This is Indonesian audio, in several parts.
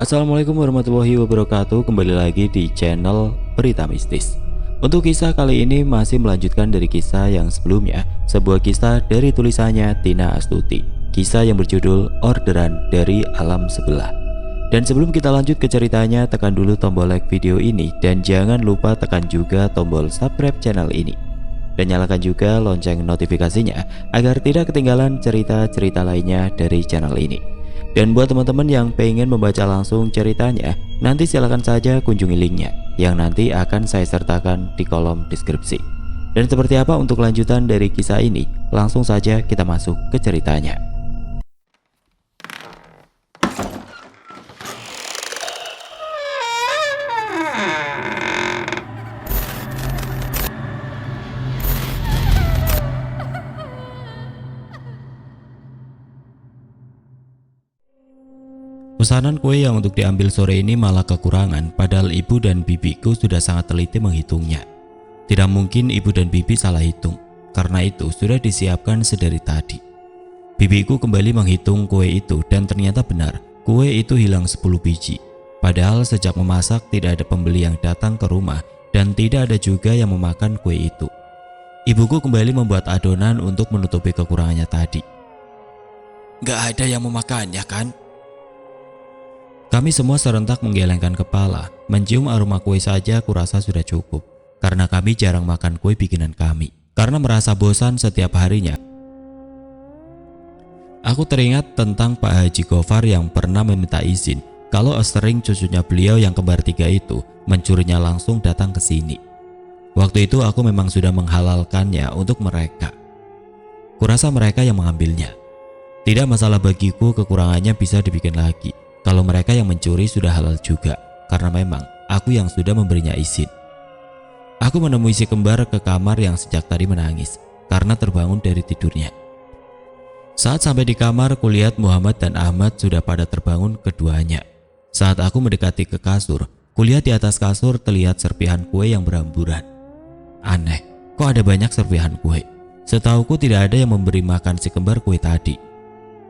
Assalamualaikum warahmatullahi wabarakatuh. Kembali lagi di channel Berita Mistis. Untuk kisah kali ini masih melanjutkan dari kisah yang sebelumnya, sebuah kisah dari tulisannya Tina Astuti. Kisah yang berjudul Orderan dari Alam Sebelah. Dan sebelum kita lanjut ke ceritanya, tekan dulu tombol like video ini dan jangan lupa tekan juga tombol subscribe channel ini. Dan nyalakan juga lonceng notifikasinya agar tidak ketinggalan cerita-cerita lainnya dari channel ini. Dan buat teman-teman yang pengen membaca langsung ceritanya, nanti silahkan saja kunjungi linknya yang nanti akan saya sertakan di kolom deskripsi. Dan seperti apa untuk lanjutan dari kisah ini? Langsung saja kita masuk ke ceritanya. Pesanan kue yang untuk diambil sore ini malah kekurangan, padahal ibu dan bibiku sudah sangat teliti menghitungnya. Tidak mungkin ibu dan bibi salah hitung, karena itu sudah disiapkan sedari tadi. Bibiku kembali menghitung kue itu dan ternyata benar, kue itu hilang 10 biji. Padahal sejak memasak tidak ada pembeli yang datang ke rumah dan tidak ada juga yang memakan kue itu. Ibuku kembali membuat adonan untuk menutupi kekurangannya tadi. Gak ada yang memakannya kan? Kami semua serentak menggelengkan kepala, mencium aroma kue saja kurasa sudah cukup. Karena kami jarang makan kue bikinan kami, karena merasa bosan setiap harinya. Aku teringat tentang Pak Haji Gofar yang pernah meminta izin kalau sering cucunya beliau yang kembar 3 itu mencurinya langsung datang ke sini. Waktu itu aku memang sudah menghalalkannya untuk mereka. Kurasa mereka yang mengambilnya. Tidak masalah bagiku, kekurangannya bisa dibikin lagi. Kalau mereka yang mencuri sudah halal juga, karena memang aku yang sudah memberinya izin. Aku menemui si kembar ke kamar yang sejak tadi menangis karena terbangun dari tidurnya. Saat sampai di kamar, kulihat Muhammad dan Ahmad sudah pada terbangun keduanya. Saat aku mendekati ke kasur, kulihat di atas kasur terlihat serpihan kue yang beramburan. Aneh, kok ada banyak serpihan kue? Setauku tidak ada yang memberi makan si kembar kue tadi.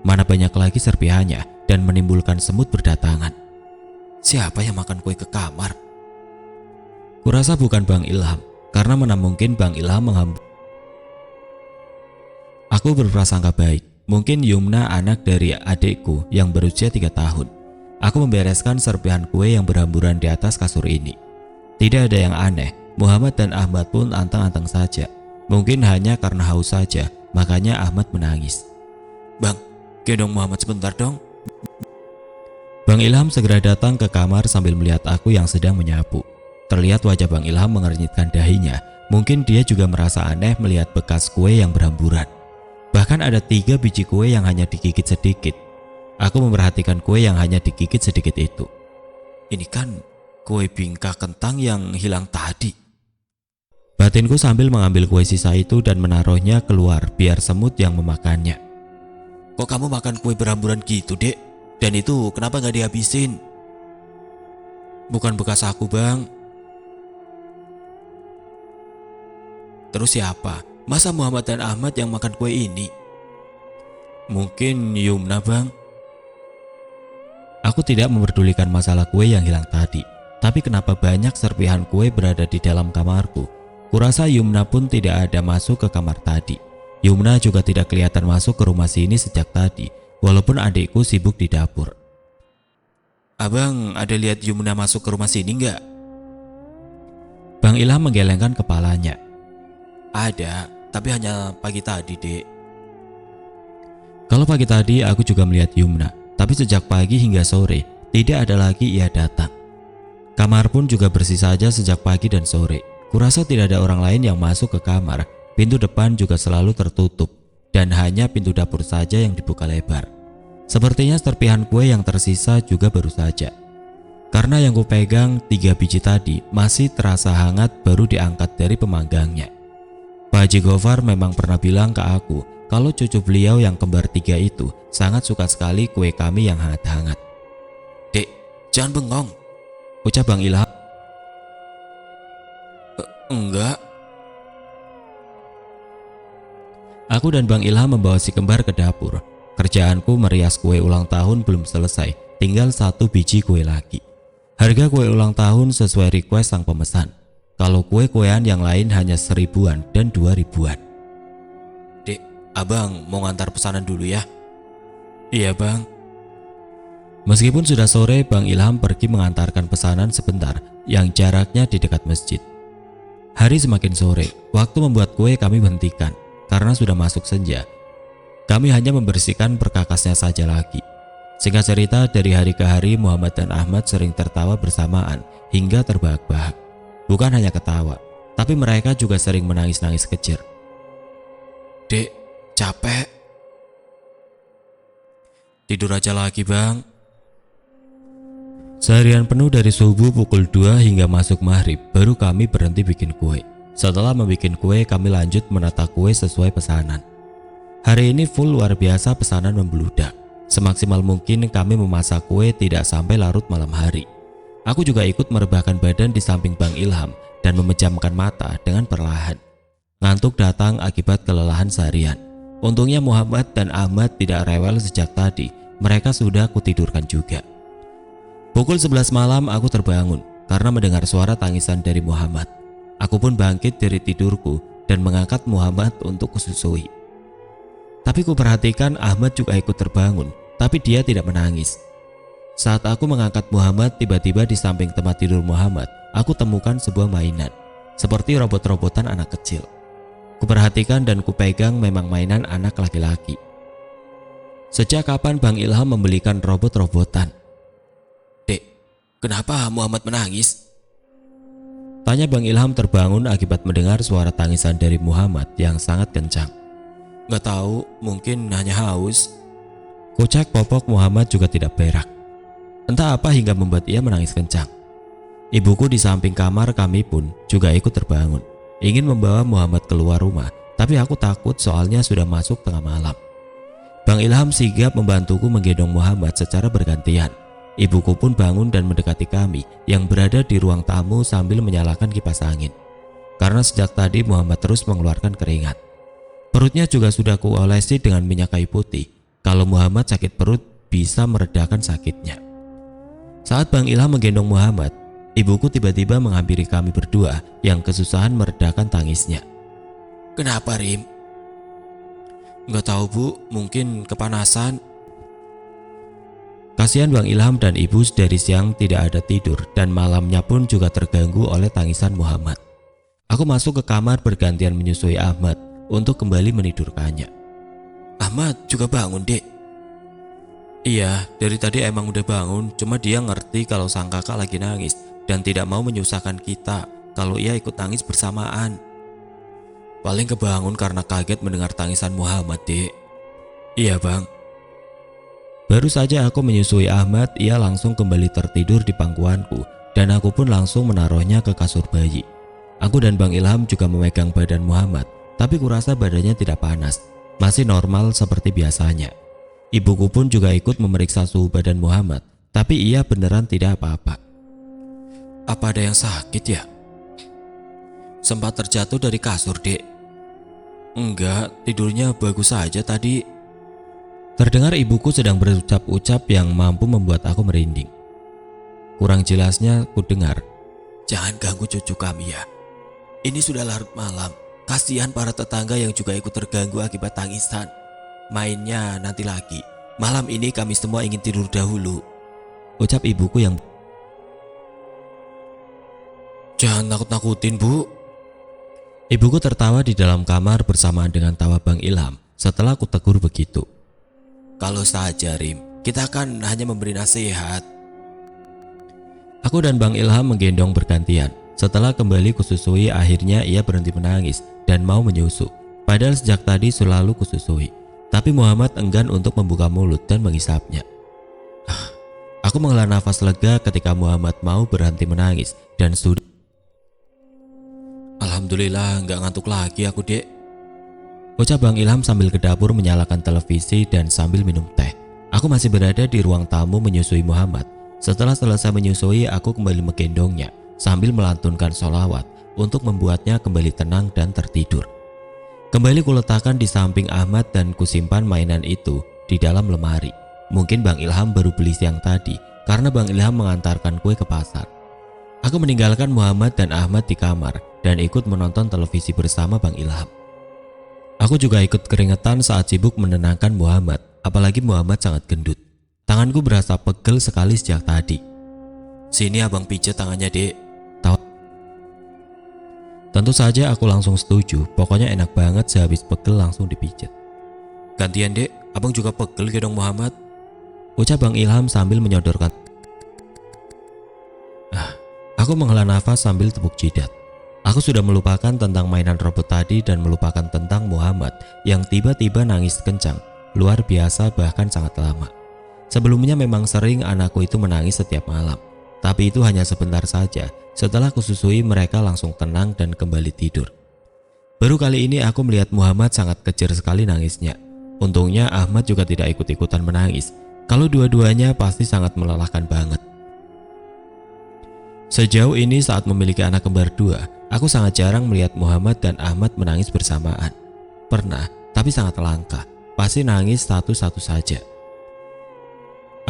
Mana banyak lagi serpihannya dan menimbulkan semut berdatangan. Siapa yang makan kue ke kamar? Kurasa bukan Bang Ilham, karena mana mungkin Bang Ilham menghambur. Aku berprasangka baik, mungkin Yumna anak dari adikku yang berusia 3 tahun. Aku membereskan serpihan kue yang berhamburan di atas kasur ini. Tidak ada yang aneh, Muhammad dan Ahmad pun antang-antang saja. Mungkin hanya karena haus saja, makanya Ahmad menangis. Bang, gendong Muhammad sebentar dong. Bang Ilham segera datang ke kamar sambil melihat aku yang sedang menyapu. Terlihat wajah Bang Ilham mengernyitkan dahinya. Mungkin dia juga merasa aneh melihat bekas kue yang berhamburan. Bahkan ada 3 biji kue yang hanya digigit sedikit. Aku memperhatikan kue yang hanya digigit sedikit itu. Ini kan kue bingka kentang yang hilang tadi. Batinku sambil mengambil kue sisa itu dan menaruhnya keluar biar semut yang memakannya. Kok kamu makan kue berhamburan gitu, Dek? Dan itu kenapa gak dihabisin? Bukan bekas aku, Bang. Terus siapa? Masa Muhammad dan Ahmad yang makan kue ini? Mungkin Yumna, Bang. Aku tidak memperdulikan masalah kue yang hilang tadi. Tapi kenapa banyak serpihan kue berada di dalam kamarku? Kurasa Yumna pun tidak ada masuk ke kamar tadi. Yumna juga tidak kelihatan masuk ke rumah sini sejak tadi, walaupun adikku sibuk di dapur. Abang ada lihat Yumna masuk ke rumah sini nggak? Bang Ilham menggelengkan kepalanya. Ada, tapi hanya pagi tadi, Dek. Kalau pagi tadi aku juga melihat Yumna, tapi sejak pagi hingga sore tidak ada lagi ia datang. Kamar pun juga bersih saja sejak pagi dan sore. Kurasa tidak ada orang lain yang masuk ke kamar. Pintu depan juga selalu tertutup dan hanya pintu dapur saja yang dibuka lebar. Sepertinya serpihan kue yang tersisa juga baru saja. Karena yang kupegang 3 biji tadi masih terasa hangat baru diangkat dari pemanggangnya. Pak Haji Gofar memang pernah bilang ke aku kalau cucu beliau yang kembar 3 itu sangat suka sekali kue kami yang hangat-hangat. Dek, jangan bengong, ucap Bang Ilham. Enggak. Aku dan Bang Ilham membawa si kembar ke dapur. Kerjaanku merias kue ulang tahun belum selesai, tinggal 1 biji kue lagi. Harga kue ulang tahun sesuai request sang pemesan. Kalau kue-kuean yang lain hanya 1000-an dan 2000-an. Dek, abang mau ngantar pesanan dulu ya? Iya bang. Meskipun sudah sore, Bang Ilham pergi mengantarkan pesanan sebentar yang jaraknya di dekat masjid. Hari semakin sore, waktu membuat kue kami hentikan karena sudah masuk senja. Kami hanya membersihkan perkakasnya saja lagi. Singkat cerita, dari hari ke hari Muhammad dan Ahmad sering tertawa bersamaan hingga terbahak-bahak. Bukan hanya ketawa, tapi mereka juga sering menangis-nangis kejer. Dek, capek. Tidur aja lagi bang. Seharian penuh dari subuh pukul 2 hingga masuk maghrib, baru kami berhenti bikin kue. Setelah membuat kue, kami lanjut menata kue sesuai pesanan. Hari ini full luar biasa pesanan membludak. Semaksimal mungkin kami memasak kue tidak sampai larut malam hari. Aku juga ikut merebahkan badan di samping Bang Ilham dan memejamkan mata dengan perlahan. Ngantuk datang akibat kelelahan seharian. Untungnya Muhammad dan Ahmad tidak rewel sejak tadi. Mereka sudah kutidurkan juga. Pukul 11 malam aku terbangun karena mendengar suara tangisan dari Muhammad. Aku pun bangkit dari tidurku dan mengangkat Muhammad untuk kususui. Tapi kuperhatikan Ahmad juga ikut terbangun, tapi dia tidak menangis. Saat aku mengangkat Muhammad, tiba-tiba di samping tempat tidur Muhammad, aku temukan sebuah mainan, seperti robot-robotan anak kecil. Kuperhatikan dan kupegang memang mainan anak laki-laki. Sejak kapan Bang Ilham membelikan robot-robotan? Dek, kenapa Muhammad menangis? Tanya Bang Ilham terbangun akibat mendengar suara tangisan dari Muhammad yang sangat kencang. Gak tahu, mungkin hanya haus. Kocak popok Muhammad juga tidak berak. Entah apa hingga membuat ia menangis kencang. Ibuku di samping kamar kami pun juga ikut terbangun, ingin membawa Muhammad keluar rumah, tapi aku takut soalnya sudah masuk tengah malam. Bang Ilham sigap membantuku menggendong Muhammad secara bergantian. Ibuku pun bangun dan mendekati kami yang berada di ruang tamu sambil menyalakan kipas angin. Karena sejak tadi Muhammad terus mengeluarkan keringat. Perutnya juga sudah kuolesi dengan minyak kayu putih. Kalau Muhammad sakit perut bisa meredakan sakitnya. Saat Bang Ilham menggendong Muhammad, ibuku tiba-tiba menghampiri kami berdua yang kesusahan meredakan tangisnya. Kenapa Rim? Gak tahu bu, mungkin kepanasan. Kasihan Bang Ilham dan ibu dari siang tidak ada tidur dan malamnya pun juga terganggu oleh tangisan Muhammad. Aku masuk ke kamar bergantian menyusui Ahmad untuk kembali menidurkannya. Ahmad juga bangun dek. Iya, dari tadi emang udah bangun, cuma dia ngerti kalau sang kakak lagi nangis dan tidak mau menyusahkan kita kalau ia ikut nangis bersamaan. Paling kebangun karena kaget mendengar tangisan Muhammad, dek. Iya bang. Baru saja aku menyusui Ahmad, ia langsung kembali tertidur di pangkuanku dan aku pun langsung menaruhnya ke kasur bayi. Aku dan Bang Ilham juga memegang badan Muhammad, tapi kurasa badannya tidak panas, masih normal seperti biasanya. Ibuku pun juga ikut memeriksa suhu badan Muhammad, tapi ia beneran tidak apa-apa. Apa ada yang sakit ya? Sempat terjatuh dari kasur, dek. Enggak, tidurnya bagus saja tadi. Terdengar ibuku sedang berucap-ucap yang mampu membuat aku merinding. Kurang jelasnya ku dengar, jangan ganggu cucu kami ya. Ini sudah larut malam. Kasihan para tetangga yang juga ikut terganggu akibat tangisan. Mainnya nanti lagi. Malam ini kami semua ingin tidur dahulu. Ucap ibuku yang... Jangan nakut-nakutin bu. Ibuku tertawa di dalam kamar bersamaan dengan tawa Bang Ilham setelah ku tegur begitu. Kalau saja Rim, kita kan hanya memberi nasihat. Aku dan Bang Ilham menggendong bergantian. Setelah kembali kususui, akhirnya ia berhenti menangis dan mau menyusu. Padahal sejak tadi selalu kususui. Tapi Muhammad enggan untuk membuka mulut dan menghisapnya. Aku menghela nafas lega ketika Muhammad mau berhenti menangis dan sudah. Alhamdulillah nggak ngantuk lagi aku dek. Ucap Bang Ilham sambil ke dapur menyalakan televisi dan sambil minum teh. Aku masih berada di ruang tamu menyusui Muhammad. Setelah selesai menyusui, aku kembali menggendongnya sambil melantunkan sholawat untuk membuatnya kembali tenang dan tertidur. Kembali kuletakkan di samping Ahmad dan kusimpan mainan itu di dalam lemari. Mungkin Bang Ilham baru beli siang tadi karena Bang Ilham mengantarkan kue ke pasar. Aku meninggalkan Muhammad dan Ahmad di kamar dan ikut menonton televisi bersama Bang Ilham. Aku juga ikut keringetan saat sibuk menenangkan Muhammad, apalagi Muhammad sangat gendut. Tanganku berasa pegel sekali sejak tadi. "Sini abang pijat tangannya, Dek." Tentu saja aku langsung setuju, pokoknya enak banget sehabis pegel langsung dipijat. "Gantian, Dek, abang juga pegel gedong Muhammad," ucap Bang Ilham sambil menyodorkan. Aku menghela nafas sambil tepuk jidat. Aku sudah melupakan tentang mainan robot tadi dan melupakan tentang Muhammad yang tiba-tiba nangis kencang, luar biasa bahkan sangat lama. Sebelumnya memang sering anakku itu menangis setiap malam, tapi itu hanya sebentar saja. Setelah kususui mereka langsung tenang dan kembali tidur. Baru kali ini aku melihat Muhammad sangat kejer sekali nangisnya. Untungnya Ahmad juga tidak ikut-ikutan menangis. Kalau dua-duanya pasti sangat melelahkan banget. Sejauh ini saat memiliki anak kembar dua, aku sangat jarang melihat Muhammad dan Ahmad menangis bersamaan. Pernah, tapi sangat langka. Pasti nangis satu-satu saja.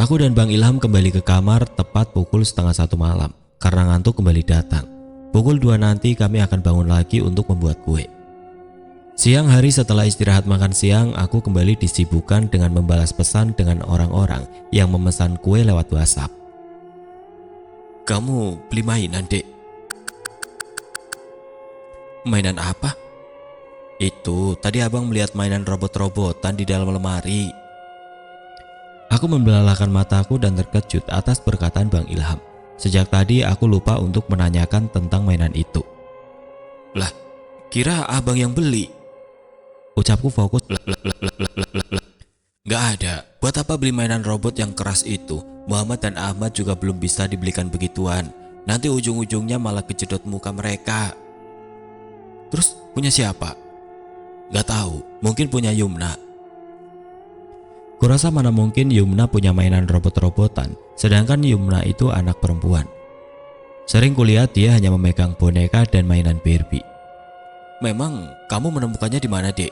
Aku dan Bang Ilham kembali ke kamar tepat pukul 12:30 malam karena ngantuk kembali datang. Pukul 2 nanti kami akan bangun lagi untuk membuat kue. Siang hari setelah istirahat makan siang, aku kembali disibukkan dengan membalas pesan dengan orang-orang yang memesan kue lewat WhatsApp. "Kamu beli mainan, Dek?" "Mainan apa?" "Itu, tadi abang melihat mainan robot-robotan di dalam lemari." Aku membelalakan mataku dan terkejut atas perkataan Bang Ilham. Sejak tadi aku lupa untuk menanyakan tentang mainan itu. "Lah, kira abang yang beli?" Ucapku fokus. "Gak ada, buat apa beli mainan robot yang keras itu? Muhammad dan Ahmad juga belum bisa dibelikan begituan. Nanti ujung-ujungnya malah kejedot muka mereka." "Terus punya siapa?" "Gak tahu, mungkin punya Yumna." Kurasa mana mungkin Yumna punya mainan robot-robotan, sedangkan Yumna itu anak perempuan. Sering kulihat dia hanya memegang boneka dan mainan Barbie. "Memang kamu menemukannya di mana, Dek?"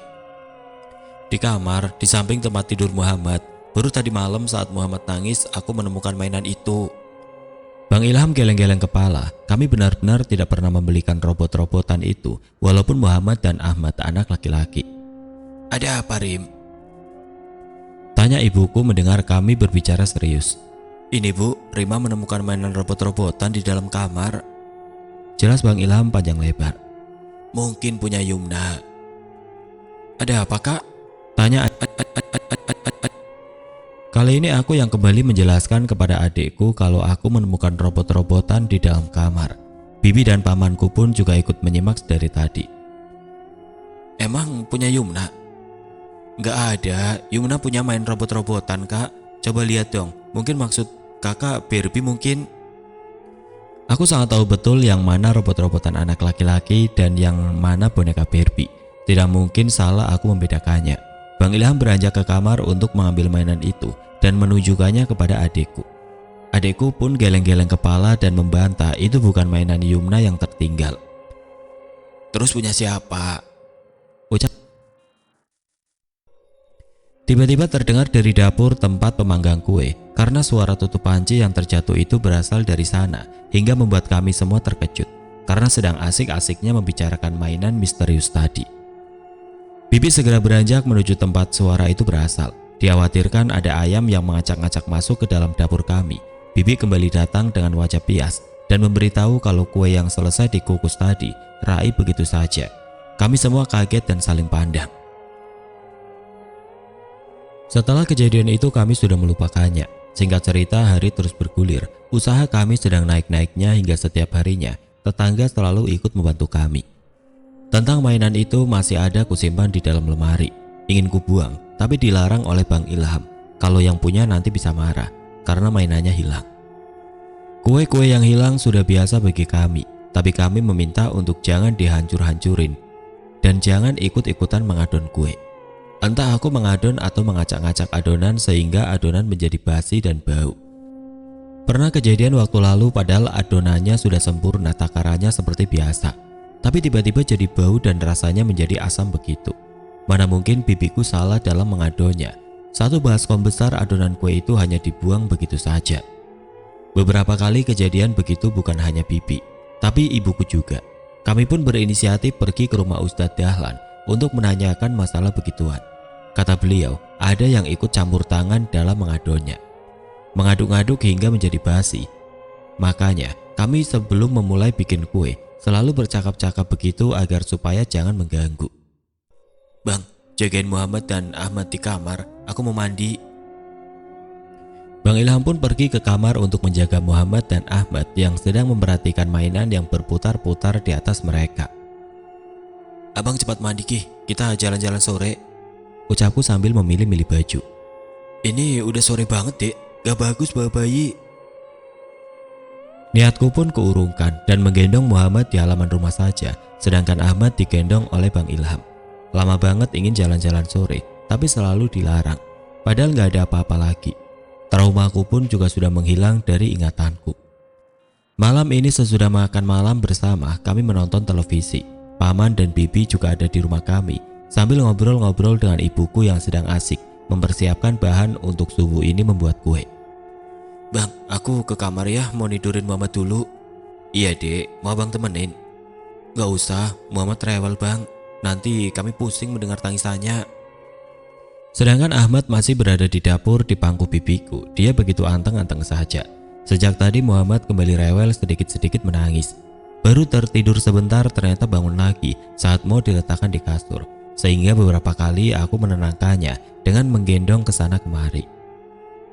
"Di kamar, di samping tempat tidur Muhammad. Baru tadi malam saat Muhammad nangis, aku menemukan mainan itu." Bang Ilham geleng-geleng kepala. Kami benar-benar tidak pernah membelikan robot-robotan itu, walaupun Muhammad dan Ahmad anak laki-laki. "Ada apa, Rim?" tanya ibuku mendengar kami berbicara serius. "Ini Bu, Rima menemukan mainan robot-robotan di dalam kamar." Jelas Bang Ilham panjang lebar. "Mungkin punya Yumna." "Ada apa, Kak?" tanya. Kali ini aku yang kembali menjelaskan kepada adikku kalau aku menemukan robot-robotan di dalam kamar. Bibi dan pamanku pun juga ikut menyimak dari tadi. "Emang punya Yumna?" "Gak ada, Yumna punya main robot-robotan, Kak. Coba lihat dong, mungkin maksud kakak Barbie mungkin." Aku sangat tahu betul yang mana robot-robotan anak laki-laki dan yang mana boneka Barbie. Tidak mungkin salah aku membedakannya. Bang Ilham beranjak ke kamar untuk mengambil mainan itu dan menunjukkannya kepada adikku. Adikku pun geleng-geleng kepala dan membantah itu bukan mainan Yumna yang tertinggal. "Terus punya siapa?" ucap. Tiba-tiba terdengar dari dapur tempat pemanggang kue karena suara tutup panci yang terjatuh itu berasal dari sana hingga membuat kami semua terkejut karena sedang asik-asiknya membicarakan mainan misterius tadi. Bibi segera beranjak menuju tempat suara itu berasal. Dikhawatirkan ada ayam yang mengacak-ngacak masuk ke dalam dapur kami. Bibi kembali datang dengan wajah pias dan memberitahu kalau kue yang selesai dikukus tadi raib begitu saja. Kami semua kaget dan saling pandang. Setelah kejadian itu kami sudah melupakannya. Singkat cerita, hari terus bergulir. Usaha kami sedang naik-naiknya hingga setiap harinya tetangga selalu ikut membantu kami. Tentang mainan itu masih ada kusimpan di dalam lemari. Ingin kubuang, tapi dilarang oleh Bang Ilham. Kalau yang punya nanti bisa marah karena mainannya hilang. Kue-kue yang hilang sudah biasa bagi kami, tapi kami meminta untuk jangan dihancur-hancurin dan jangan ikut-ikutan mengadon kue. Entah aku mengadon atau mengacak-ngacak adonan sehingga adonan menjadi basi dan bau. Pernah kejadian waktu lalu padahal adonannya sudah sempurna takarannya seperti biasa, tapi tiba-tiba jadi bau dan rasanya menjadi asam begitu. Mana mungkin bibiku salah dalam mengadonnya. Satu baskom besar adonan kue itu hanya dibuang begitu saja. Beberapa kali kejadian begitu bukan hanya Bibi, tapi ibuku juga. Kami pun berinisiatif pergi ke rumah Ustadz Dahlan untuk menanyakan masalah begituan. Kata beliau, ada yang ikut campur tangan dalam mengadonnya. Mengaduk-aduk hingga menjadi basi. Makanya, kami sebelum memulai bikin kue, selalu bercakap-cakap begitu agar supaya jangan mengganggu. "Bang, jagain Muhammad dan Ahmad di kamar, aku mau mandi." Bang Ilham pun pergi ke kamar untuk menjaga Muhammad dan Ahmad yang sedang memperhatikan mainan yang berputar-putar di atas mereka. "Abang cepat mandi Ki, kita jalan-jalan sore," ucapku sambil memilih-milih baju. "Ini udah sore banget Dek, gak bagus bawa bayi." Niatku pun keurungkan dan menggendong Muhammad di halaman rumah saja, sedangkan Ahmad digendong oleh Bang Ilham. Lama banget ingin jalan-jalan sore, tapi selalu dilarang. Padahal gak ada apa-apa lagi. Traumaku pun juga sudah menghilang dari ingatanku. Malam ini sesudah makan malam bersama, kami menonton televisi. Paman dan Bibi juga ada di rumah kami, sambil ngobrol-ngobrol dengan ibuku yang sedang asik mempersiapkan bahan untuk subuh ini membuat kue. "Bang, aku ke kamar ya, mau nidurin Muhammad dulu." "Iya Dek, mau Bang temenin?" "Gak usah, Muhammad rewel Bang, nanti kami pusing mendengar tangisannya." Sedangkan Ahmad masih berada di dapur di pangku bibiku. Dia begitu anteng-anteng saja. Sejak tadi Muhammad kembali rewel, sedikit-sedikit menangis. Baru tertidur sebentar ternyata bangun lagi saat mau diletakkan di kasur. Sehingga beberapa kali aku menenangkannya dengan menggendong ke sana kemari.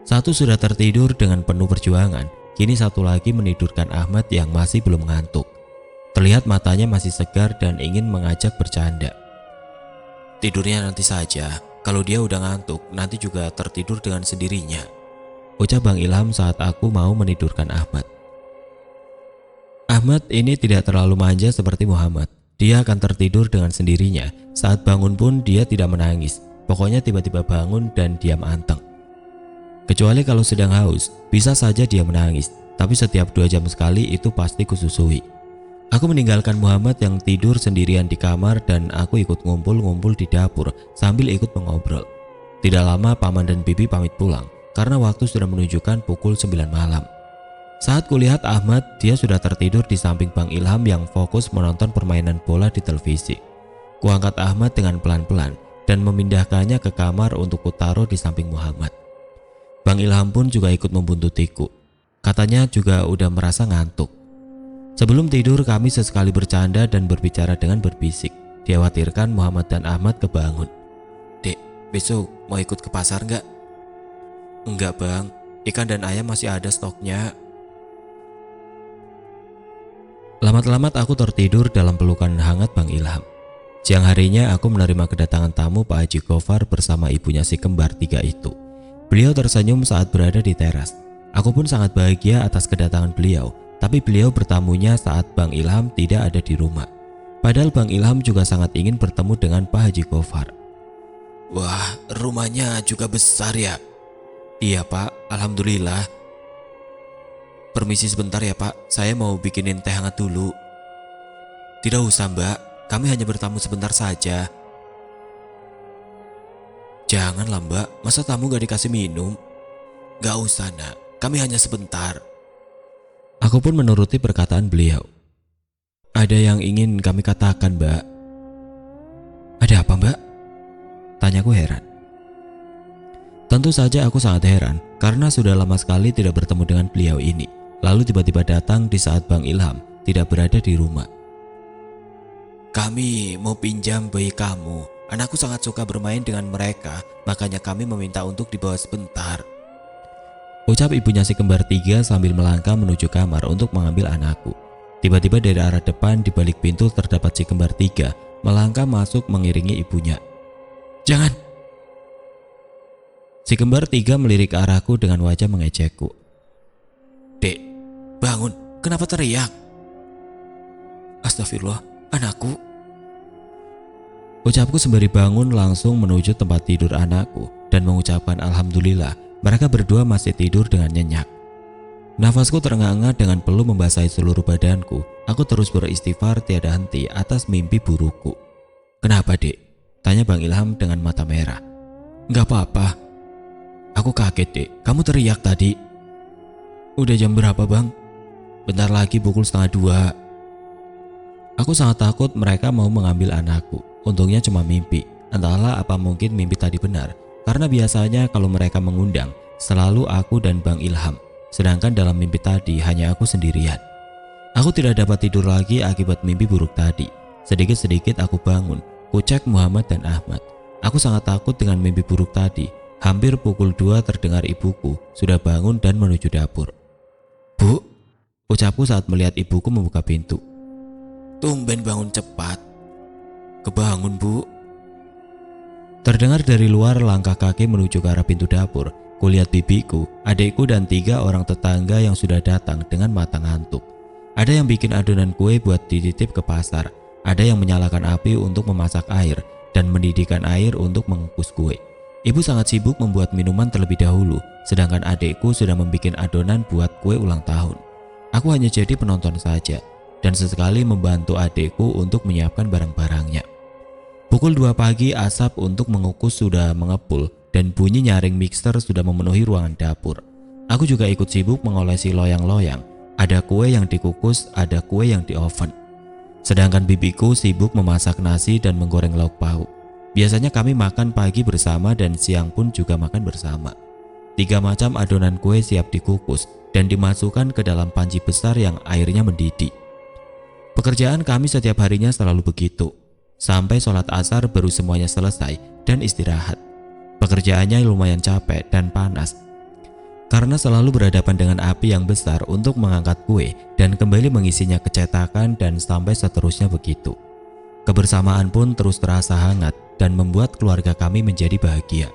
Satu sudah tertidur dengan penuh perjuangan, kini satu lagi menidurkan Ahmad yang masih belum ngantuk. Terlihat matanya masih segar dan ingin mengajak bercanda. "Tidurnya nanti saja, kalau dia udah ngantuk nanti juga tertidur dengan sendirinya," ucap Bang Ilham saat aku mau menidurkan Ahmad. Ahmad ini tidak terlalu manja seperti Muhammad. Dia akan tertidur dengan sendirinya. Saat bangun pun dia tidak menangis. Pokoknya tiba-tiba bangun dan diam anteng. Kecuali kalau sedang haus, bisa saja dia menangis. Tapi setiap 2 jam sekali itu pasti kususui. Aku meninggalkan Muhammad yang tidur sendirian di kamar dan aku ikut ngumpul-ngumpul di dapur sambil ikut mengobrol. Tidak lama Paman dan Bibi pamit pulang karena waktu sudah menunjukkan pukul 9 malam. Saat kulihat Ahmad, dia sudah tertidur di samping Bang Ilham yang fokus menonton permainan bola di televisi. Kuangkat Ahmad dengan pelan-pelan dan memindahkannya ke kamar untuk kutaruh di samping Muhammad. Bang Ilham pun juga ikut membuntutiku. Katanya juga udah merasa ngantuk. Sebelum tidur kami sesekali bercanda dan berbicara dengan berbisik. Dikhawatirkan Muhammad dan Ahmad kebangun. "Dek, besok mau ikut ke pasar nggak?" "Enggak Bang, ikan dan ayam masih ada stoknya." Lamat-lamat aku tertidur dalam pelukan hangat Bang Ilham. Siang harinya aku menerima kedatangan tamu Pak Haji Gofar bersama ibunya si kembar 3 itu. Beliau tersenyum saat berada di teras. Aku pun sangat bahagia atas kedatangan beliau. Tapi beliau bertamunya saat Bang Ilham tidak ada di rumah. Padahal Bang Ilham juga sangat ingin bertemu dengan Pak Haji Gofar. "Wah, rumahnya juga besar ya?" "Iya Pak, Alhamdulillah." "Permisi sebentar ya Pak, saya mau bikinin teh hangat dulu." "Tidak usah Mbak, kami hanya bertamu sebentar saja." "Janganlah Mbak, masa tamu gak dikasih minum?" "Gak usah nak, kami hanya sebentar." Aku pun menuruti perkataan beliau. "Ada yang ingin kami katakan Mbak." "Ada apa Mbak?" tanyaku heran. Tentu saja aku sangat heran karena sudah lama sekali tidak bertemu dengan beliau ini. Lalu tiba-tiba datang di saat Bang Ilham tidak berada di rumah. "Kami mau pinjam bayi kamu. Anakku sangat suka bermain dengan mereka, makanya kami meminta untuk dibawa sebentar," ucap ibunya si kembar 3 sambil melangkah menuju kamar untuk mengambil anakku. Tiba-tiba dari arah depan di balik pintu terdapat si kembar 3 melangkah masuk mengiringi ibunya. "Jangan!" Si kembar 3 melirik ke arahku dengan wajah mengejekku. "Dek, bangun, kenapa teriak?" "Astagfirullah, anakku," ucapku sembari bangun langsung menuju tempat tidur anakku dan mengucapkan alhamdulillah. Mereka berdua masih tidur dengan nyenyak. Nafasku terengah-engah dengan peluh membasahi seluruh badanku. Aku terus beristighfar tiada henti atas mimpi burukku. "Kenapa Dek?" tanya Bang Ilham dengan mata merah. "Gak apa-apa." Aku kaget, Dek. Kamu teriak tadi. Udah jam berapa, Bang? Bentar lagi pukul 1:30. Aku sangat takut mereka mau mengambil anakku. Untungnya cuma mimpi. Entahlah apa mungkin mimpi tadi benar. Karena biasanya kalau mereka mengundang, selalu aku dan Bang Ilham. Sedangkan dalam mimpi tadi hanya aku sendirian. Aku tidak dapat tidur lagi akibat mimpi buruk tadi. Sedikit-sedikit aku bangun. Kucek Muhammad dan Ahmad. Aku sangat takut dengan mimpi buruk tadi. Hampir pukul 2 terdengar ibuku sudah bangun dan menuju dapur. Bu, ucapku saat melihat ibuku membuka pintu. Tumben bangun cepat. Kebangun, Bu. Terdengar dari luar langkah kaki menuju ke arah pintu dapur. Kulihat bibiku, adikku dan 3 orang tetangga yang sudah datang dengan mata ngantuk. Ada yang bikin adonan kue buat dititip ke pasar. Ada yang menyalakan api untuk memasak air dan mendidihkan air untuk mengukus kue. Ibu sangat sibuk membuat minuman terlebih dahulu, sedangkan adikku sudah membuat adonan buat kue ulang tahun. Aku hanya jadi penonton saja dan sesekali membantu adikku untuk menyiapkan barang-barangnya. Pukul 2 pagi asap untuk mengukus sudah mengepul dan bunyi nyaring mixer sudah memenuhi ruangan dapur. Aku juga ikut sibuk mengolesi loyang-loyang. Ada kue yang dikukus, ada kue yang di oven. Sedangkan bibiku sibuk memasak nasi dan menggoreng lauk pauk. Biasanya kami makan pagi bersama dan siang pun juga makan bersama. 3 macam adonan kue siap dikukus dan dimasukkan ke dalam panci besar yang airnya mendidih. Pekerjaan kami setiap harinya selalu begitu. Sampai sholat asar baru semuanya selesai dan istirahat. Pekerjaannya lumayan capek dan panas karena selalu berhadapan dengan api yang besar untuk mengangkat kue dan kembali mengisinya ke cetakan dan sampai seterusnya begitu. Kebersamaan pun terus terasa hangat dan membuat keluarga kami menjadi bahagia.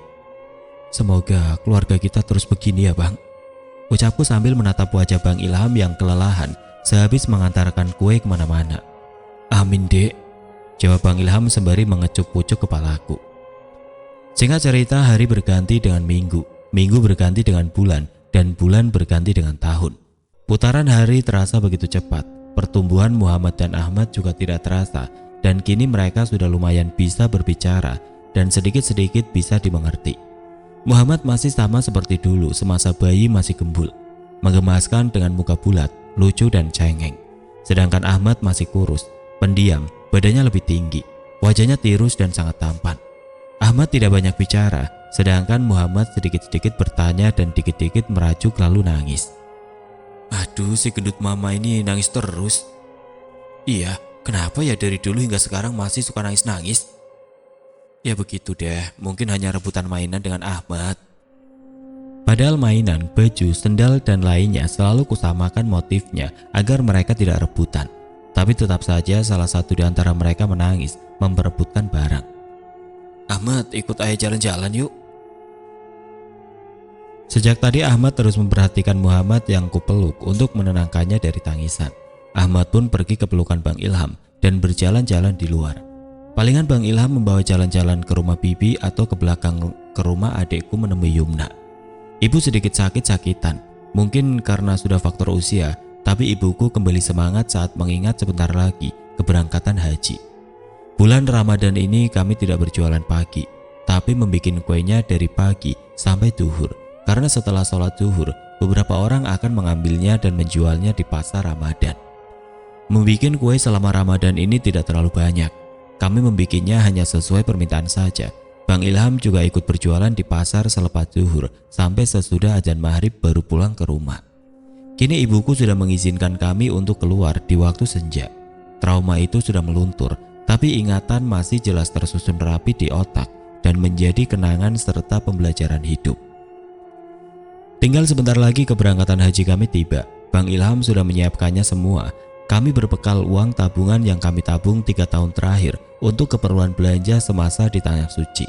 Semoga keluarga kita terus begini ya, Bang. Ucapku sambil menatap wajah Bang Ilham yang kelelahan sehabis mengantarkan kue kemana-mana. Amin, Dek, jawab Bang Ilham sembari mengecup-kucuk kepalaku. Singkat cerita, hari berganti dengan minggu, minggu berganti dengan bulan, dan bulan berganti dengan tahun. Putaran hari terasa begitu cepat. Pertumbuhan Muhammad dan Ahmad juga tidak terasa, dan kini mereka sudah lumayan bisa berbicara dan sedikit-sedikit bisa dimengerti. Muhammad masih sama seperti dulu semasa bayi masih gembul, menggemaskan dengan muka bulat, lucu dan cengeng. Sedangkan Ahmad masih kurus, pendiam, badannya lebih tinggi, wajahnya tirus dan sangat tampan. Ahmad tidak banyak bicara, sedangkan Muhammad sedikit-sedikit bertanya dan dikit-dikit merajuk lalu nangis. Aduh, si gendut mama ini nangis terus. Iya, kenapa ya dari dulu hingga sekarang masih suka nangis-nangis? Ya begitu deh, mungkin hanya rebutan mainan dengan Ahmad. Padahal mainan, baju, sendal dan lainnya selalu kusamakan motifnya agar mereka tidak rebutan. Tapi tetap saja salah satu di antara mereka menangis memperebutkan barang. Ahmad, ikut ayah jalan-jalan yuk. Sejak tadi Ahmad terus memperhatikan Muhammad yang kupeluk untuk menenangkannya dari tangisan. Ahmad pun pergi ke pelukan Bang Ilham dan berjalan-jalan di luar. Palingan Bang Ilham membawa jalan-jalan ke rumah bibi atau ke belakang ke rumah adikku menemui Yumna. Ibu sedikit sakit-sakitan, mungkin karena sudah faktor usia, tapi ibuku kembali semangat saat mengingat sebentar lagi keberangkatan haji. Bulan Ramadan ini kami tidak berjualan pagi, tapi membuat kuenya dari pagi sampai zuhur. Karena setelah sholat zuhur, beberapa orang akan mengambilnya dan menjualnya di pasar Ramadan. Membikin kue selama Ramadan ini tidak terlalu banyak. Kami membikinnya hanya sesuai permintaan saja. Bang Ilham juga ikut berjualan di pasar selepas zuhur sampai sesudah azan maghrib baru pulang ke rumah. Kini ibuku sudah mengizinkan kami untuk keluar di waktu senja. Trauma itu sudah meluntur, tapi ingatan masih jelas tersusun rapi di otak dan menjadi kenangan serta pembelajaran hidup. Tinggal sebentar lagi keberangkatan haji kami tiba. Bang Ilham sudah menyiapkannya semua. Kami berbekal uang tabungan yang kami tabung 3 tahun terakhir untuk keperluan belanja semasa di Tanah Suci.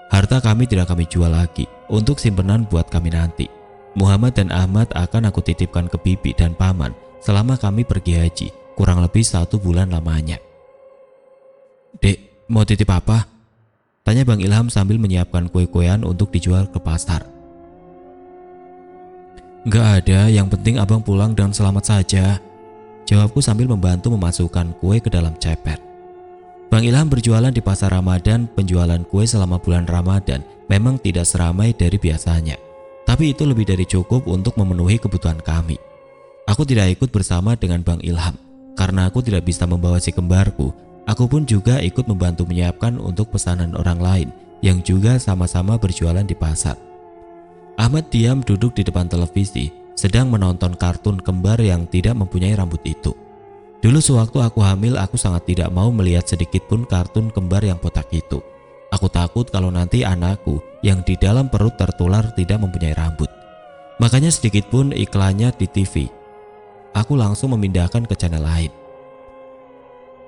Harta kami tidak kami jual lagi untuk simpenan buat kami nanti. Muhammad dan Ahmad akan aku titipkan ke bibi dan paman selama kami pergi haji, kurang lebih 1 bulan lamanya. Dek, mau titip apa? Tanya Bang Ilham sambil menyiapkan kue-kuean untuk dijual ke pasar. Nggak ada, yang penting abang pulang dengan selamat saja, jawabku sambil membantu memasukkan kue ke dalam cepet. Bang Ilham berjualan di pasar Ramadan. Penjualan kue selama bulan Ramadan memang tidak seramai dari biasanya, tapi itu lebih dari cukup untuk memenuhi kebutuhan kami. Aku tidak ikut bersama dengan Bang Ilham karena aku tidak bisa membawa si kembarku. Aku pun juga ikut membantu menyiapkan untuk pesanan orang lain yang juga sama-sama berjualan di pasar. Ahmad diam duduk di depan televisi, sedang menonton kartun kembar yang tidak mempunyai rambut itu. Dulu sewaktu aku hamil, aku sangat tidak mau melihat sedikit pun kartun kembar yang botak itu. Aku takut kalau nanti anakku yang di dalam perut tertular tidak mempunyai rambut. Makanya sedikit pun iklannya di TV, aku langsung memindahkan ke channel lain.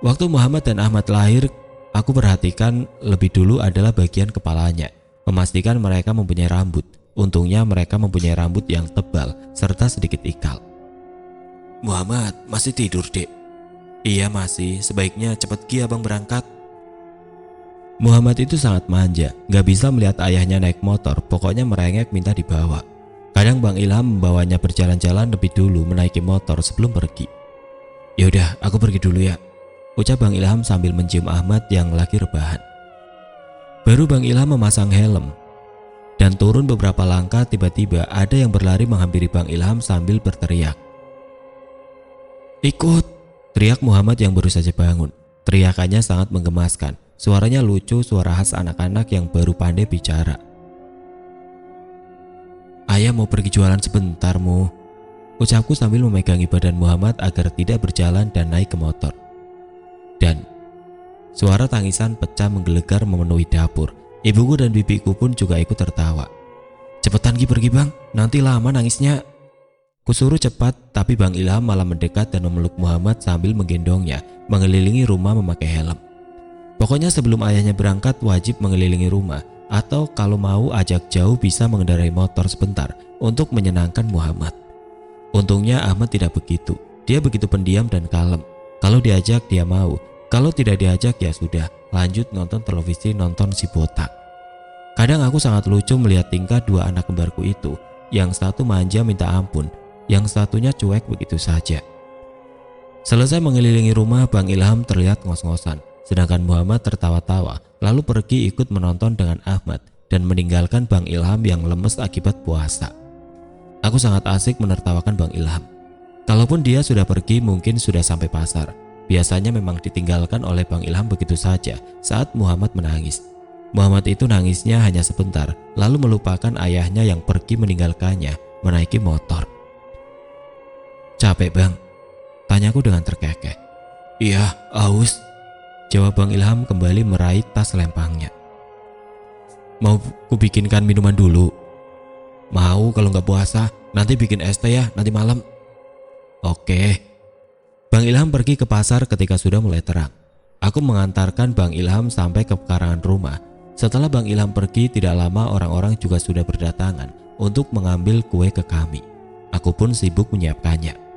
Waktu Muhammad dan Ahmad lahir, aku perhatikan lebih dulu adalah bagian kepalanya, memastikan mereka mempunyai rambut. Untungnya mereka mempunyai rambut yang tebal serta sedikit ikal. Muhammad, masih tidur, Dek? Iya masih, sebaiknya cepat Ki abang berangkat. Muhammad itu sangat manja, gak bisa melihat ayahnya naik motor, pokoknya merengek minta dibawa. Kadang Bang Ilham membawanya berjalan-jalan lebih dulu menaiki motor sebelum pergi. Yaudah, aku pergi dulu ya, ucap Bang Ilham sambil mencium Ahmad yang lagi rebahan. Baru Bang Ilham memasang helm dan turun beberapa langkah, tiba-tiba ada yang berlari menghampiri Bang Ilham sambil berteriak. Ikut! Teriak Muhammad yang baru saja bangun. Teriakannya sangat menggemaskan. Suaranya lucu, suara khas anak-anak yang baru pandai bicara. Ayah mau pergi jualan sebentar, Mu, ucapku sambil memegangi badan Muhammad agar tidak berjalan dan naik ke motor. Dan suara tangisan pecah menggelegar memenuhi dapur. Ibuku dan bibiku pun juga ikut tertawa. Cepetan Ki pergi bang, nanti lama nangisnya. Kusuruh cepat, tapi Bang Ilham malah mendekat dan memeluk Muhammad sambil menggendongnya mengelilingi rumah memakai helm. Pokoknya sebelum ayahnya berangkat wajib mengelilingi rumah, atau kalau mau ajak jauh bisa mengendarai motor sebentar untuk menyenangkan Muhammad. Untungnya Ahmad tidak begitu. Dia begitu pendiam dan kalem. Kalau diajak dia mau, kalau tidak diajak ya sudah, lanjut nonton televisi, nonton si botak. Kadang aku sangat lucu melihat tingkah dua anak kembarku itu. Yang satu manja minta ampun, yang satunya cuek begitu saja. Selesai mengelilingi rumah, Bang Ilham terlihat ngos-ngosan, sedangkan Muhammad tertawa-tawa lalu pergi ikut menonton dengan Ahmad dan meninggalkan Bang Ilham yang lemes akibat puasa. Aku sangat asik menertawakan Bang Ilham. Kalaupun dia sudah pergi, mungkin sudah sampai pasar. Biasanya memang ditinggalkan oleh Bang Ilham begitu saja saat Muhammad menangis. Muhammad itu nangisnya hanya sebentar, lalu melupakan ayahnya yang pergi meninggalkannya menaiki motor. Capek bang? Tanyaku dengan terkekeh. Iya, aus, jawab Bang Ilham kembali meraih tas lempangnya. Mau kubikinkan minuman dulu? Mau kalau nggak puasa, nanti bikin es teh ya nanti malam. Oke. Bang Ilham pergi ke pasar ketika sudah mulai terang. Aku mengantarkan Bang Ilham sampai ke pekarangan rumah. Setelah Bang Ilham pergi, tidak lama orang-orang juga sudah berdatangan untuk mengambil kue ke kami. Aku pun sibuk menyiapkannya.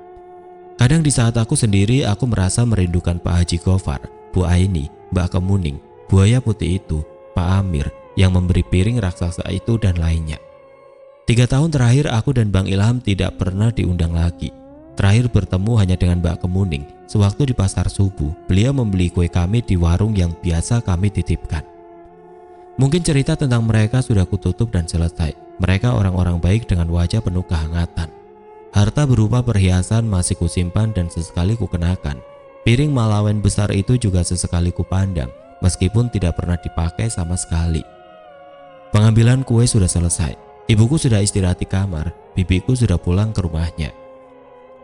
Kadang di saat aku sendiri, aku merasa merindukan Pak Haji Gofar, Bu Aini, Mbak Kemuning, buaya putih itu, Pak Amir yang memberi piring raksasa itu dan lainnya. 3 tahun terakhir aku dan Bang Ilham tidak pernah diundang lagi. Terakhir bertemu hanya dengan Mbak Kemuning sewaktu di pasar subuh. Beliau membeli kue kami di warung yang biasa kami titipkan. Mungkin cerita tentang mereka sudah kututup dan selesai. Mereka orang-orang baik dengan wajah penuh kehangatan. Harta berupa perhiasan masih kusimpan dan sesekali kukenakan. Piring malawen besar itu juga sesekali kupandang, meskipun tidak pernah dipakai sama sekali. Pengambilan kue sudah selesai. Ibuku sudah istirahat di kamar, bibiku sudah pulang ke rumahnya.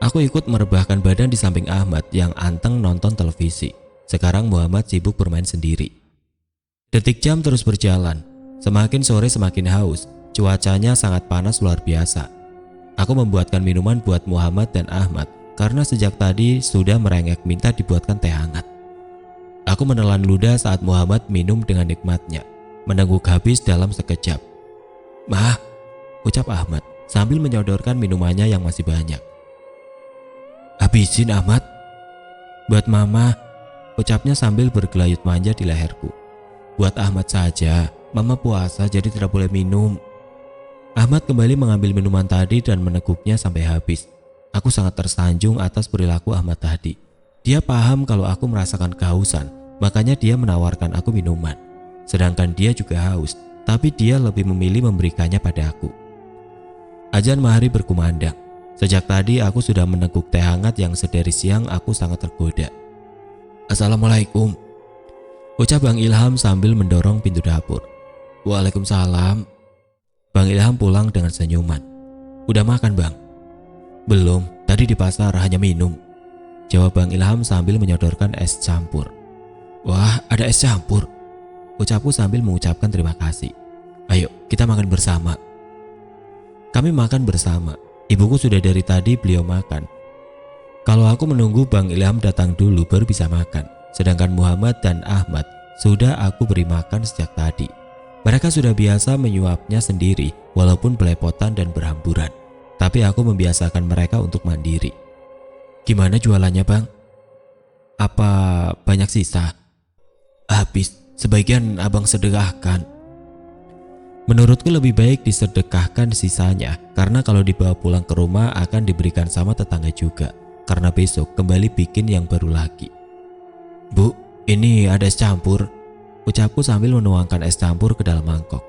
Aku ikut merebahkan badan di samping Ahmad yang anteng nonton televisi. Sekarang Muhammad sibuk bermain sendiri. Detik jam terus berjalan. Semakin sore semakin haus. Cuacanya sangat panas luar biasa. Aku membuatkan minuman buat Muhammad dan Ahmad karena sejak tadi sudah merengek minta dibuatkan teh hangat. Aku menelan ludah saat Muhammad minum dengan nikmatnya, menengguk habis dalam sekejap. "Mah," ucap Ahmad sambil menyodorkan minumannya yang masih banyak. "Habisin Ahmad." "Buat Mama," ucapnya sambil bergelayut manja di leherku. "Buat Ahmad saja, Mama puasa jadi tidak boleh minum." Ahmad kembali mengambil minuman tadi dan meneguknya sampai habis. Aku sangat tersanjung atas perilaku Ahmad tadi. Dia paham kalau aku merasakan kehausan, makanya dia menawarkan aku minuman. Sedangkan dia juga haus, tapi dia lebih memilih memberikannya pada aku. Azan maghrib berkumandang. Sejak tadi aku sudah meneguk teh hangat yang sedari siang aku sangat tergoda. Assalamualaikum, ucap Bang Ilham sambil mendorong pintu dapur. Waalaikumsalam. Bang Ilham pulang dengan senyuman. Udah makan bang? Belum, tadi di pasar hanya minum, jawab Bang Ilham sambil menyodorkan es campur. Wah, ada es campur, ucapku sambil mengucapkan terima kasih. Ayo kita makan bersama. Kami makan bersama. Ibuku sudah dari tadi beliau makan. Kalau aku menunggu Bang Ilham datang dulu baru bisa makan. Sedangkan Muhammad dan Ahmad sudah aku beri makan sejak tadi. Mereka sudah biasa menyuapnya sendiri walaupun belepotan dan berhamburan. Tapi aku membiasakan mereka untuk mandiri. Gimana jualannya bang? Apa banyak sisa? Habis, sebagian abang sedekahkan. Menurutku lebih baik disedekahkan sisanya, karena kalau dibawa pulang ke rumah akan diberikan sama tetangga juga, karena besok kembali bikin yang baru lagi. Bu, ini ada es campur, ucapku sambil menuangkan es campur ke dalam mangkok.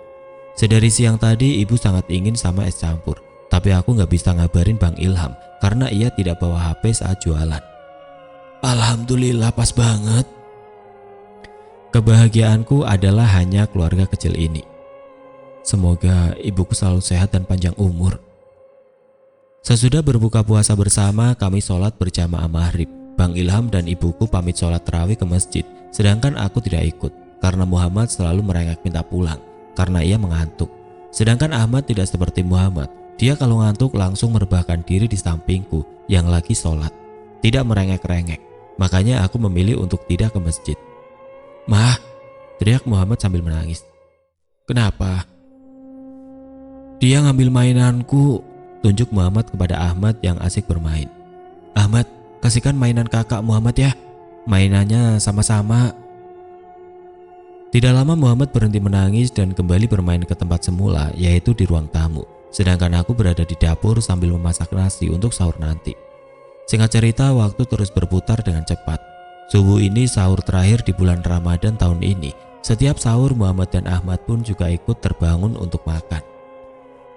Sedari siang tadi ibu sangat ingin sama es campur, tapi aku gak bisa ngabarin Bang Ilham karena ia tidak bawa HP saat jualan. Alhamdulillah pas banget. Kebahagiaanku adalah hanya keluarga kecil ini. Semoga ibuku selalu sehat dan panjang umur. Sesudah berbuka puasa bersama, kami sholat berjamaah maghrib. Bang Ilham dan ibuku pamit sholat tarawih ke masjid, sedangkan aku tidak ikut karena Muhammad selalu merengek minta pulang karena ia mengantuk. Sedangkan Ahmad tidak seperti Muhammad, dia kalau ngantuk langsung merebahkan diri di sampingku yang lagi sholat, tidak merengek-rengek. Makanya aku memilih untuk tidak ke masjid. Mah, teriak Muhammad sambil menangis. Kenapa? Dia ngambil mainanku, tunjuk Muhammad kepada Ahmad yang asik bermain. Ahmad, kasihkan mainan kakak Muhammad ya, mainannya sama-sama. Tidak lama Muhammad berhenti menangis dan kembali bermain ke tempat semula, yaitu di ruang tamu. Sedangkan aku berada di dapur sambil memasak nasi untuk sahur nanti. Singkat cerita, waktu terus berputar dengan cepat. Subuh ini sahur terakhir di bulan Ramadan tahun ini. Setiap sahur Muhammad dan Ahmad pun juga ikut terbangun untuk makan.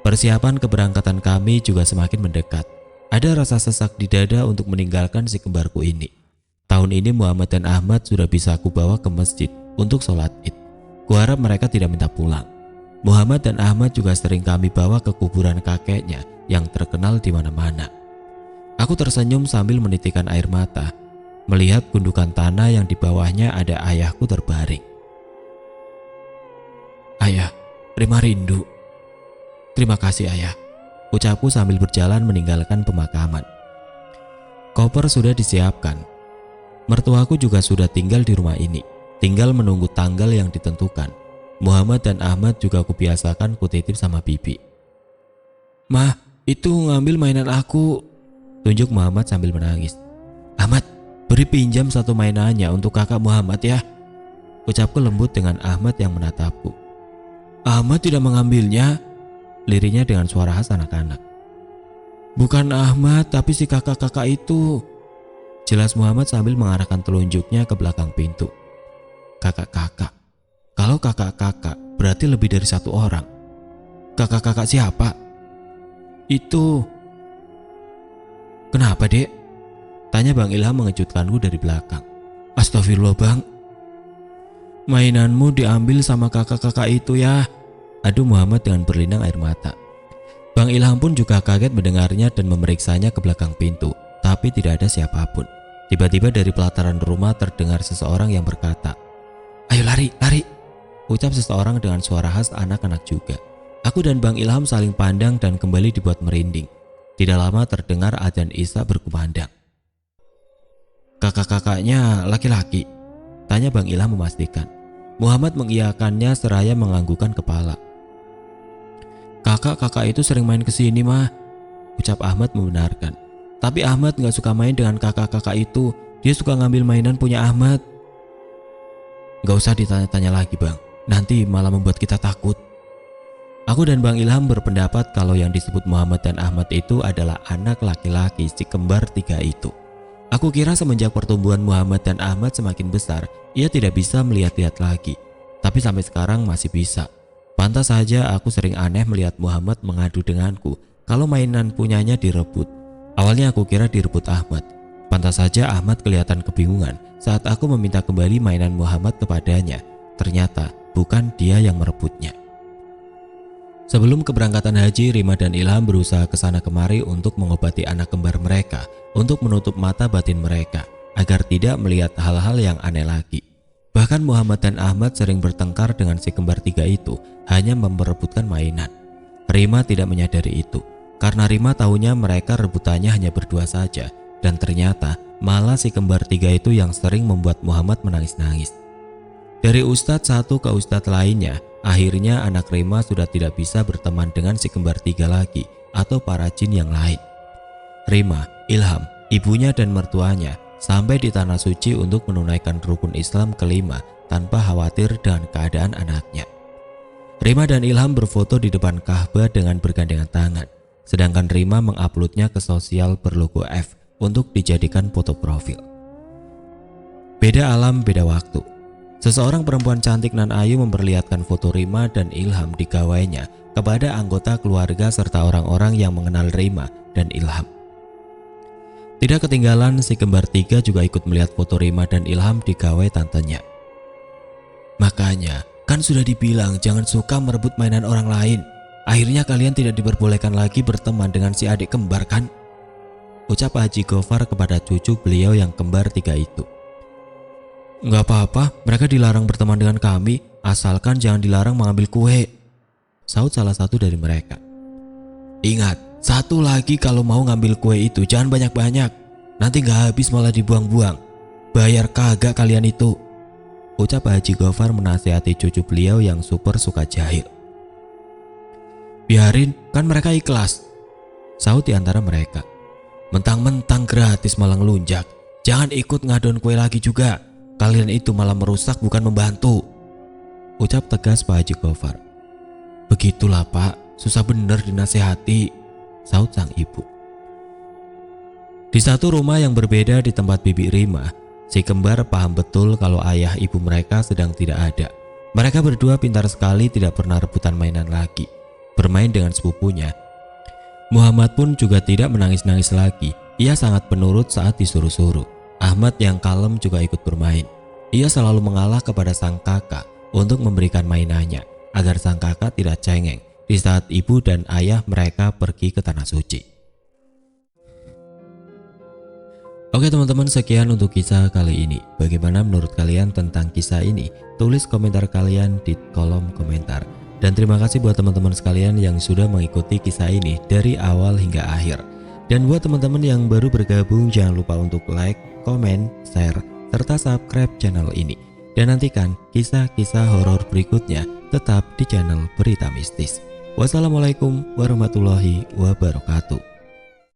Persiapan keberangkatan kami juga semakin mendekat. Ada rasa sesak di dada untuk meninggalkan si kembarku ini. Tahun ini Muhammad dan Ahmad sudah bisa aku bawa ke masjid untuk sholat id. Kuharap mereka tidak minta pulang. Muhammad dan Ahmad juga sering kami bawa ke kuburan kakeknya yang terkenal di mana-mana. Aku tersenyum sambil menitikan air mata, melihat gundukan tanah yang di bawahnya ada ayahku terbaring. Ayah, terima rindu. Terima kasih ayah, ucapku sambil berjalan meninggalkan pemakaman. Koper sudah disiapkan. Mertuaku juga sudah tinggal di rumah ini, tinggal menunggu tanggal yang ditentukan. Muhammad dan Ahmad juga aku biasakan kutitip sama bibi. Mah, itu ngambil mainan aku, tunjuk Muhammad sambil menangis. Ahmad, beri pinjam satu mainannya untuk kakak Muhammad ya, ucapku lembut dengan Ahmad yang menatapku. Ahmad tidak mengambilnya, lirinya dengan suara khas anak-anak. Bukan Ahmad, tapi si kakak-kakak itu, jelas Muhammad sambil mengarahkan telunjuknya ke belakang pintu. Kakak-kakak, kalau kakak-kakak berarti lebih dari satu orang. Kakak-kakak siapa? Itu. Kenapa dek? Tanya Bang Ilham mengejutkanku dari belakang. Astagfirullah bang, mainanmu diambil sama kakak-kakak itu ya, adu Muhammad dengan berlinang air mata. Bang Ilham pun juga kaget mendengarnya dan memeriksanya ke belakang pintu, tapi tidak ada siapapun. Tiba-tiba dari pelataran rumah terdengar seseorang yang berkata, ayo lari, lari, ucap seseorang dengan suara khas anak-anak juga. Aku dan Bang Ilham saling pandang dan kembali dibuat merinding. Tidak lama terdengar adzan Isya berkumandang. Kakak-kakaknya laki-laki? Tanya Bang Ilham memastikan. Muhammad mengiyakannya seraya menganggukkan kepala. Kakak-kakak itu sering main kesini mah, ucap Ahmad membenarkan. Tapi Ahmad gak suka main dengan kakak-kakak itu, dia suka ngambil mainan punya Ahmad. Gak usah ditanya-tanya lagi bang, nanti malah membuat kita takut. Aku dan Bang Ilham berpendapat kalau yang disebut Muhammad dan Ahmad itu adalah anak laki-laki si kembar tiga itu. Aku kira semenjak pertumbuhan Muhammad dan Ahmad semakin besar, ia tidak bisa melihat-lihat lagi. Tapi sampai sekarang masih bisa. Pantas saja aku sering aneh melihat Muhammad mengadu denganku kalau mainan punyanya direbut. Awalnya aku kira direbut Ahmad. Pantas saja Ahmad kelihatan kebingungan saat aku meminta kembali mainan Muhammad kepadanya. Ternyata bukan dia yang merebutnya. Sebelum keberangkatan haji, Rima dan Ilham berusaha ke sana kemari untuk mengobati anak kembar mereka, untuk menutup mata batin mereka, agar tidak melihat hal-hal yang aneh lagi. Bahkan Muhammad dan Ahmad sering bertengkar dengan si kembar tiga itu, hanya memperebutkan mainan. Rima tidak menyadari itu, karena Rima tahunya mereka rebutannya hanya berdua saja, dan ternyata malah si kembar tiga itu yang sering membuat Muhammad menangis-nangis. Dari ustadz satu ke ustadz lainnya, akhirnya anak Rima sudah tidak bisa berteman dengan si kembar tiga lagi atau para jin yang lain. Rima, Ilham, ibunya dan mertuanya sampai di tanah suci untuk menunaikan rukun Islam kelima tanpa khawatir dengan keadaan anaknya. Rima dan Ilham berfoto di depan Ka'bah dengan bergandengan tangan, sedangkan Rima menguploadnya ke sosial berlogo F untuk dijadikan foto profil. Beda alam, beda waktu. Seseorang perempuan cantik nan ayu memperlihatkan foto Rima dan Ilham di gawainya kepada anggota keluarga serta orang-orang yang mengenal Rima dan Ilham. Tidak ketinggalan, si kembar tiga juga ikut melihat foto Rima dan Ilham di gawai tantenya. Makanya, kan sudah dibilang jangan suka merebut mainan orang lain. Akhirnya kalian tidak diperbolehkan lagi berteman dengan si adik kembar kan? Ucap Haji Gofar kepada cucu beliau yang kembar tiga itu. Enggak apa-apa, mereka dilarang berteman dengan kami, asalkan jangan dilarang mengambil kue, saut salah satu dari mereka. Ingat, satu lagi, kalau mau ngambil kue itu jangan banyak-banyak, nanti gak habis malah dibuang-buang. Bayar kagak kalian itu, ucap Haji Gofar menasihati cucu beliau yang super suka jahil. Biarin, kan mereka ikhlas, saut di antara mereka. Mentang-mentang gratis malah ngelunjak, jangan ikut ngadon kue lagi juga. Kalian itu malah merusak bukan membantu, ucap tegas Pak Haji Gofar. Begitulah Pak, susah bener dinasehati, saut sang ibu. Di satu rumah yang berbeda di tempat bibi Rima, si kembar paham betul kalau ayah ibu mereka sedang tidak ada. Mereka berdua pintar sekali, tidak pernah rebutan mainan lagi, bermain dengan sepupunya. Muhammad pun juga tidak menangis-nangis lagi, ia sangat penurut saat disuruh-suruh. Ahmad yang kalem juga ikut bermain. Ia selalu mengalah kepada sang kakak untuk memberikan mainannya agar sang kakak tidak cengeng di saat ibu dan ayah mereka pergi ke tanah suci. Oke teman-teman, sekian untuk kisah kali ini. Bagaimana menurut kalian tentang kisah ini? Tulis komentar kalian di kolom komentar. Dan terima kasih buat teman-teman sekalian yang sudah mengikuti kisah ini dari awal hingga akhir. Dan buat teman-teman yang baru bergabung, jangan lupa untuk like, komen, share, serta subscribe channel ini. Dan nantikan kisah-kisah horor berikutnya tetap di channel Berita Mistis. Wassalamualaikum warahmatullahi wabarakatuh.